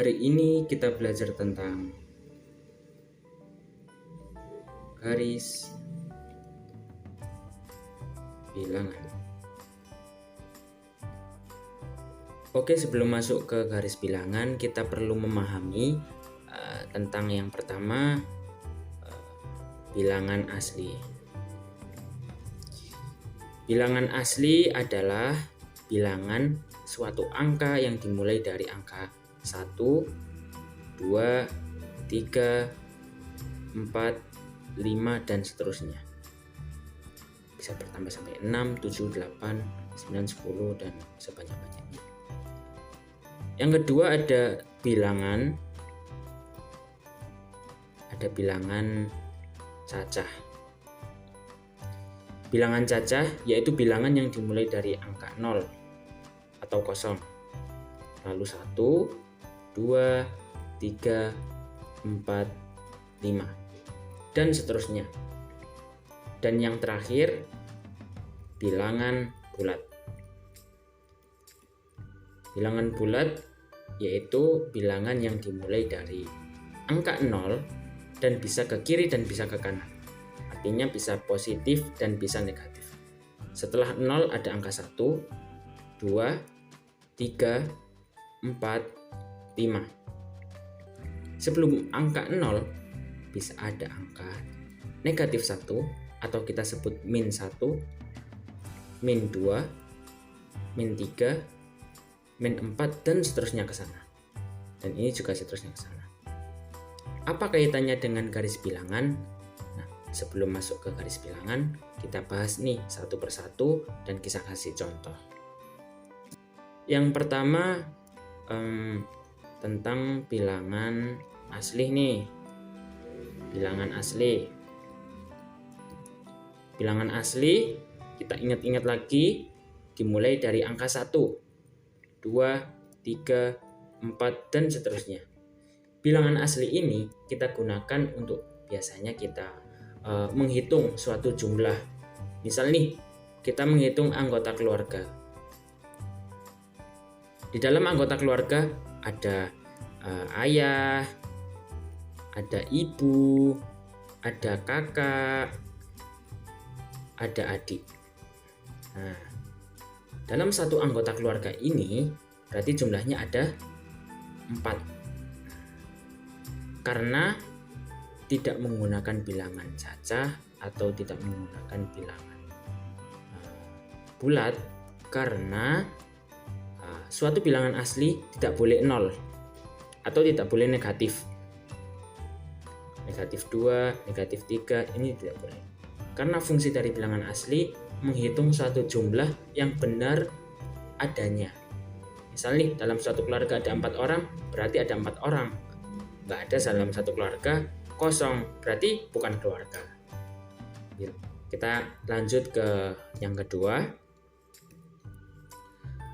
Hari ini kita belajar tentang garis bilangan. Oke, sebelum masuk ke garis bilangan, kita perlu memahami tentang yang pertama, bilangan asli. Bilangan asli adalah bilangan suatu angka yang dimulai dari angka 1, 2, 3, 4, 5, dan seterusnya. Bisa bertambah sampai 6, 7, 8, 9, 10, dan sebanyak-banyaknya. Yang kedua ada bilangan cacah. Bilangan cacah yaitu bilangan yang dimulai dari angka 0 atau kosong. Lalu 1, 2, 3, 4, 5, dan seterusnya. Dan yang terakhir, bilangan bulat. Bilangan bulat yaitu bilangan yang dimulai dari angka 0 dan bisa ke kiri dan bisa ke kanan. Artinya bisa positif dan bisa negatif. Setelah 0 ada angka 1, 2, 3, 4, 5. Sebelum angka 0 bisa ada angka negatif 1 atau kita sebut min 1, min 2, min 3, min 4, dan seterusnya ke sana. Dan ini juga seterusnya ke sana. Apa kaitannya dengan garis bilangan? Nah, sebelum masuk ke garis bilangan, kita bahas nih satu persatu dan kita kasih contoh. Yang pertama tentang bilangan asli nih. Bilangan asli. Bilangan asli kita ingat-ingat lagi dimulai dari angka 1, 2, 3, 4, dan seterusnya. Bilangan asli ini kita gunakan untuk biasanya kita menghitung suatu jumlah. Misal nih, kita menghitung anggota keluarga. Di dalam anggota keluarga ada ayah, ada ibu, ada kakak, ada adik. Nah, dalam satu anggota keluarga ini berarti jumlahnya ada 4. Karena tidak menggunakan bilangan cacah atau tidak menggunakan bilangan bulat, karena suatu bilangan asli tidak boleh 0 atau tidak boleh negatif. Negatif 2, negatif 3 ini tidak boleh. Karena fungsi dari bilangan asli menghitung suatu jumlah yang benar adanya. Misalnya dalam suatu keluarga ada 4 orang, berarti ada 4 orang. Nggak ada dalam satu keluarga kosong, berarti bukan keluarga. Kita lanjut ke yang kedua.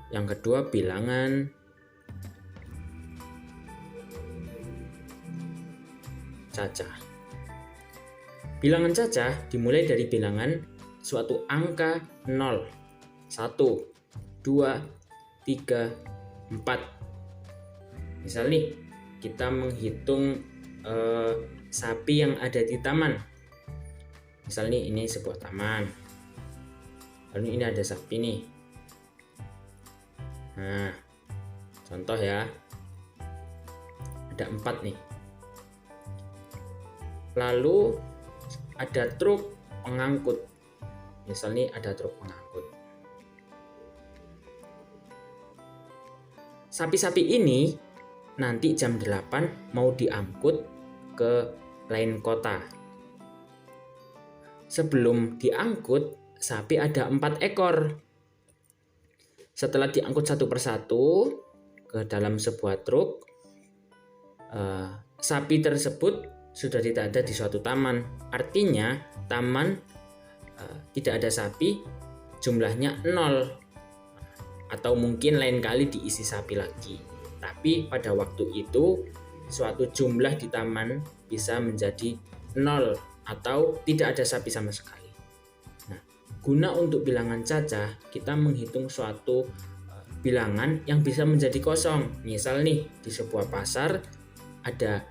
Yang kedua, bilangan cacah. Bilangan cacah dimulai dari bilangan suatu angka 0, 1, 2, 3, 4. Misal nih, kita menghitung sapi yang ada di taman. Misal nih, ini sebuah taman. Lalu ini ada sapi nih. Nah, contoh ya, ada 4 nih. Lalu ada truk pengangkut. Misalnya ada truk pengangkut. Sapi-sapi ini nanti jam 8 mau diangkut ke lain kota. Sebelum diangkut, sapi ada 4 ekor. Setelah diangkut satu persatu ke dalam sebuah truk, sapi tersebut sudah tidak ada di suatu taman. Artinya taman tidak ada sapi, jumlahnya 0. Atau mungkin lain kali diisi sapi lagi. Tapi pada waktu itu suatu jumlah di taman bisa menjadi 0 atau tidak ada sapi sama sekali. Nah, guna untuk bilangan cacah kita menghitung suatu bilangan yang bisa menjadi kosong. Misal nih, di sebuah pasar ada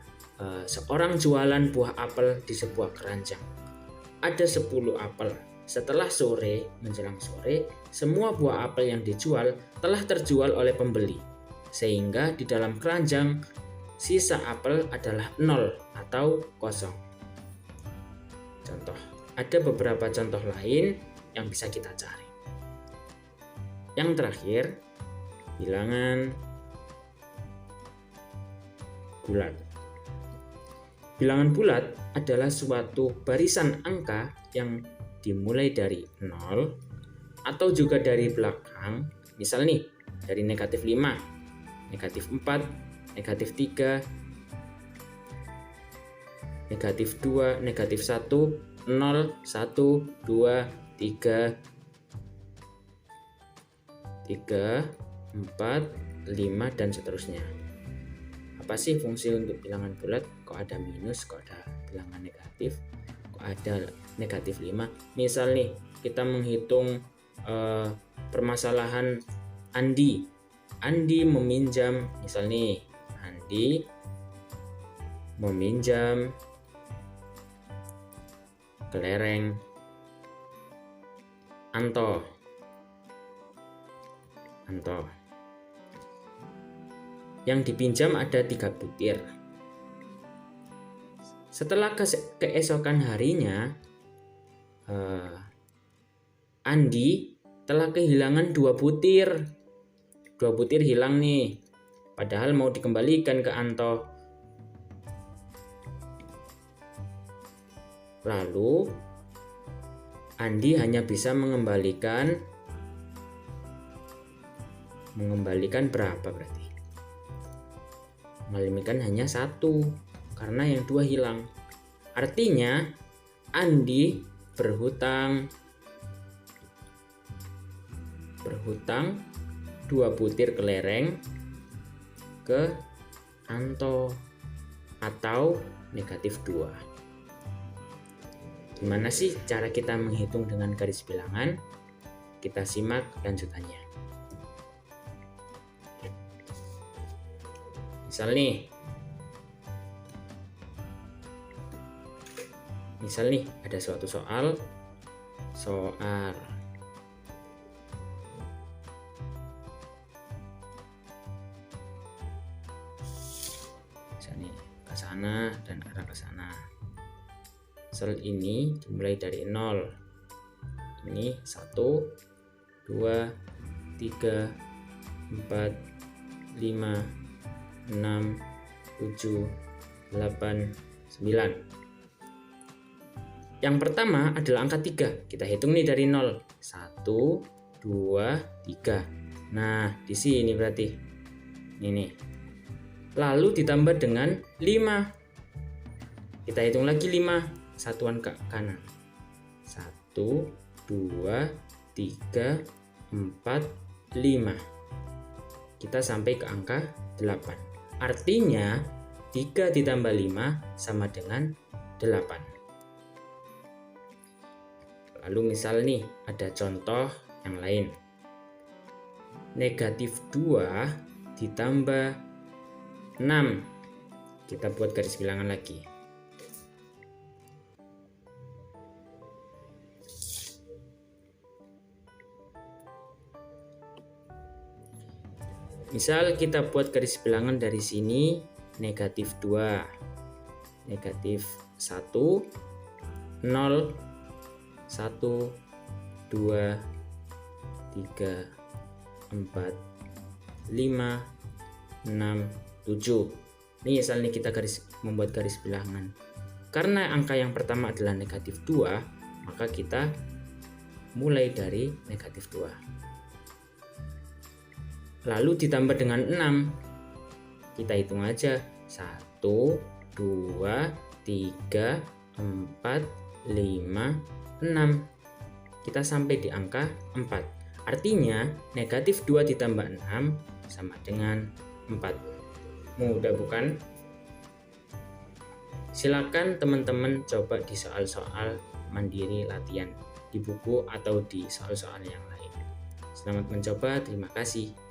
seorang jualan buah apel di sebuah keranjang. Ada 10 apel. Setelah sore, menjelang sore, semua buah apel yang dijual telah terjual oleh pembeli. Sehingga di dalam keranjang sisa apel adalah 0 atau kosong. Contoh, ada beberapa contoh lain yang bisa kita cari. Yang terakhir, bilangan bulat. Bilangan bulat adalah suatu barisan angka yang dimulai dari 0 atau juga dari belakang. Misal nih, dari negatif 5, negatif 4, negatif 3, negatif 2, negatif 1, 0, 1, 2, 3, 4, 5, dan seterusnya. Apa sih fungsi untuk bilangan bulat? Kok ada minus, kok ada bilangan negatif, kok ada negatif 5? Misal nih, kita menghitung permasalahan Andi. Andi meminjam, misal nih, Andi meminjam kelereng Anto. Yang dipinjam ada 3 butir. Setelah keesokan harinya, Andi telah kehilangan 2 butir. 2 butir hilang nih, padahal mau dikembalikan ke Anto. Lalu Andi hanya bisa mengembalikan berapa berarti? Mengembalikan hanya 1 karena yang 2 hilang. Artinya Andi berhutang 2 butir kelereng ke Anto atau negatif 2. Gimana sih cara kita menghitung dengan garis bilangan? Kita simak lanjutannya. Misal nih ada suatu soal misalnya ke sana dan arah ke sana. Sel ini dimulai dari 0. Ini 1, 2, 3, 4, 5, 6, 7, 8, 9. Yang pertama adalah angka 3. Kita hitung nih dari 0. 1, 2, 3. Nah, di sini berarti. Ini. Lalu ditambah dengan 5. Kita hitung lagi 5. Satuan ke kanan. 1, 2, 3, 4, 5. Kita sampai ke angka 8. Artinya 3 ditambah 5 sama dengan 8. Lalu misal nih ada contoh yang lain. Negatif 2 ditambah 6. Kita buat garis bilangan lagi. Misal kita buat garis bilangan dari sini negatif 2, negatif 1, 0, 1, 2, 3, 4, 5, 6, 7. Ini misal nih kita membuat garis bilangan. Karena angka yang pertama adalah negatif 2, maka kita mulai dari negatif 2. Lalu ditambah dengan 6. Kita hitung aja. 1, 2, 3, 4, 5, 6. Kita sampai di angka 4. Artinya negatif 2 ditambah 6 sama dengan 4. Mudah bukan? Silakan teman-teman coba di soal-soal mandiri latihan di buku atau di soal-soal yang lain. Selamat mencoba, terima kasih.